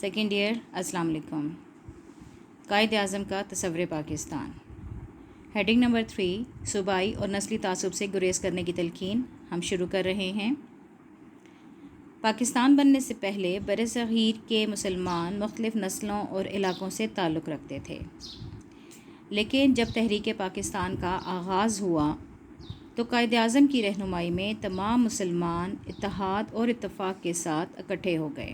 Second year السلام علیکم۔ قائد اعظم کا تصور پاکستان، ہیڈنگ نمبر 3، صوبائی اور نسلی تعصب سے گریز کرنے کی تلقین۔ ہم شروع کر رہے ہیں۔ پاکستان بننے سے پہلے برصغیر کے مسلمان مختلف نسلوں اور علاقوں سے تعلق رکھتے تھے، لیکن جب تحریک پاکستان کا آغاز ہوا تو قائد اعظم کی رہنمائی میں تمام مسلمان اتحاد اور اتفاق کے ساتھ اکٹھے ہو گئے،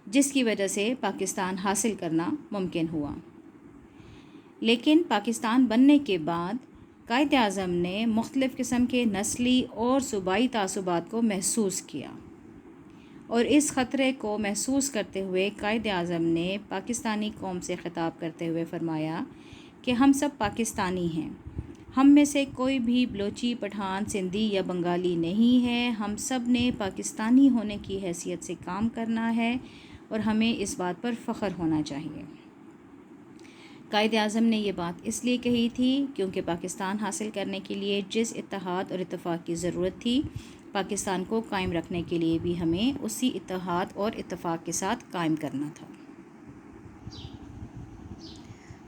جس کی وجہ سے پاکستان حاصل کرنا ممکن ہوا۔ لیکن پاکستان بننے کے بعد قائد اعظم نے مختلف قسم کے نسلی اور صوبائی تعصبات کو محسوس کیا، اور اس خطرے کو محسوس کرتے ہوئے قائد اعظم نے پاکستانی قوم سے خطاب کرتے ہوئے فرمایا کہ ہم سب پاکستانی ہیں، ہم میں سے کوئی بھی بلوچی، پٹھان، سندھی یا بنگالی نہیں ہے، ہم سب نے پاکستانی ہونے کی حیثیت سے کام کرنا ہے اور ہمیں اس بات پر فخر ہونا چاہیے۔ قائد اعظم نے یہ بات اس لیے کہی تھی کیونکہ پاکستان حاصل کرنے کے لیے جس اتحاد اور اتفاق کی ضرورت تھی، پاکستان کو قائم رکھنے کے لیے بھی ہمیں اسی اتحاد اور اتفاق کے ساتھ قائم کرنا تھا۔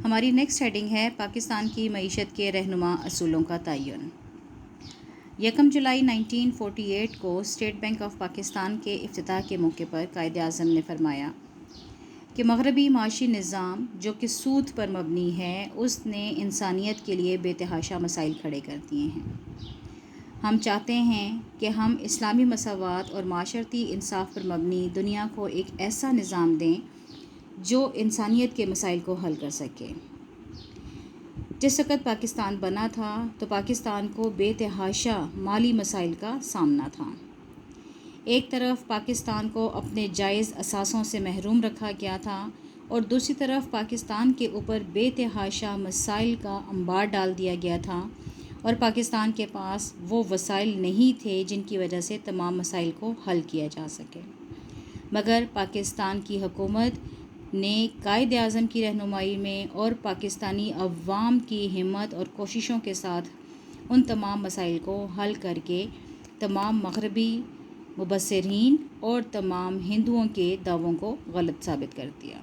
ہماری نیکسٹ ہیڈنگ ہے پاکستان کی معیشت کے رہنما اصولوں کا تعین۔ 1 جولائی 1948 کو اسٹیٹ بینک آف پاکستان کے افتتاح کے موقع پر قائد اعظم نے فرمایا کہ مغربی معاشی نظام جو کہ سود پر مبنی ہے، اس نے انسانیت کے لیے بے تحاشا مسائل کھڑے کر دیے ہیں۔ ہم چاہتے ہیں کہ ہم اسلامی مساوات اور معاشرتی انصاف پر مبنی دنیا کو ایک ایسا نظام دیں جو انسانیت کے مسائل کو حل کر سکے۔ جس وقت پاکستان بنا تھا تو پاکستان کو بے تحاشا مالی مسائل کا سامنا تھا۔ ایک طرف پاکستان کو اپنے جائز اثاثوں سے محروم رکھا گیا تھا، اور دوسری طرف پاکستان کے اوپر بے تحاشا مسائل کا انبار ڈال دیا گیا تھا، اور پاکستان کے پاس وہ وسائل نہیں تھے جن کی وجہ سے تمام مسائل کو حل کیا جا سکے۔ مگر پاکستان کی حکومت نے قائد اعظم کی رہنمائی میں اور پاکستانی عوام کی ہمت اور کوششوں کے ساتھ ان تمام مسائل کو حل کر کے تمام مغربی مبصرین اور تمام ہندوؤں کے دعووں کو غلط ثابت کر دیا۔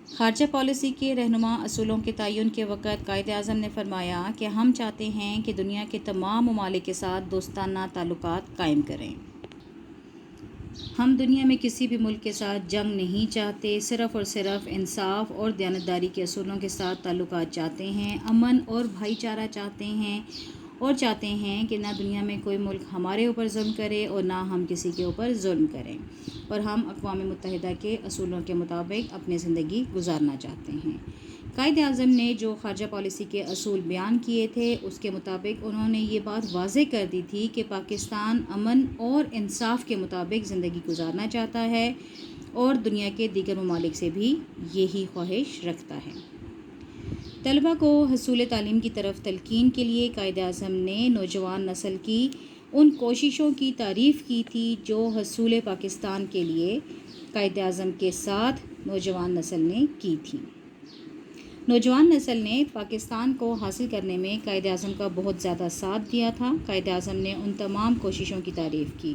خارجہ پالیسی کے رہنما اصولوں کے تعین کے وقت قائد اعظم نے فرمایا کہ ہم چاہتے ہیں کہ دنیا کے تمام ممالک کے ساتھ دوستانہ تعلقات قائم کریں۔ ہم دنیا میں کسی بھی ملک کے ساتھ جنگ نہیں چاہتے، صرف اور صرف انصاف اور دیانتداری کے اصولوں کے ساتھ تعلقات چاہتے ہیں، امن اور بھائی چارہ چاہتے ہیں، اور چاہتے ہیں کہ نہ دنیا میں کوئی ملک ہمارے اوپر ظلم کرے اور نہ ہم کسی کے اوپر ظلم کریں، اور ہم اقوام متحدہ کے اصولوں کے مطابق اپنی زندگی گزارنا چاہتے ہیں۔ قائد اعظم نے جو خارجہ پالیسی کے اصول بیان کیے تھے، اس کے مطابق انہوں نے یہ بات واضح کر دی تھی کہ پاکستان امن اور انصاف کے مطابق زندگی گزارنا چاہتا ہے، اور دنیا کے دیگر ممالک سے بھی یہی خواہش رکھتا ہے۔ طلباء کو حصول تعلیم کی طرف تلقین کے لیے قائد اعظم نے نوجوان نسل کی ان کوششوں کی تعریف کی تھی جو حصول پاکستان کے لیے قائد اعظم کے ساتھ نوجوان نسل نے کی تھی۔ نوجوان نسل نے پاکستان کو حاصل کرنے میں قائد اعظم کا بہت زیادہ ساتھ دیا تھا۔ قائد اعظم نے ان تمام کوششوں کی تعریف کی،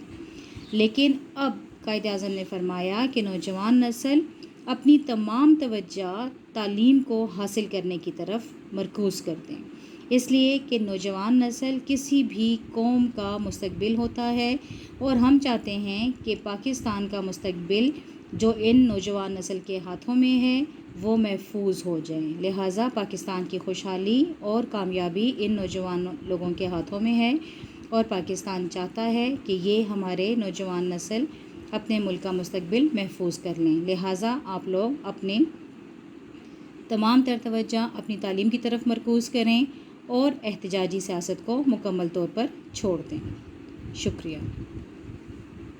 لیکن اب قائد اعظم نے فرمایا کہ نوجوان نسل اپنی تمام توجہ تعلیم کو حاصل کرنے کی طرف مرکوز کر دیں، اس لیے کہ نوجوان نسل کسی بھی قوم کا مستقبل ہوتا ہے، اور ہم چاہتے ہیں کہ پاکستان کا مستقبل جو ان نوجوان نسل کے ہاتھوں میں ہے وہ محفوظ ہو جائیں۔ لہٰذا پاکستان کی خوشحالی اور کامیابی ان نوجوان لوگوں کے ہاتھوں میں ہے، اور پاکستان چاہتا ہے کہ یہ ہمارے نوجوان نسل اپنے ملک کا مستقبل محفوظ کر لیں۔ لہٰذا آپ لوگ اپنے تمام تر توجہ اپنی تعلیم کی طرف مرکوز کریں اور احتجاجی سیاست کو مکمل طور پر چھوڑ دیں۔ شکریہ۔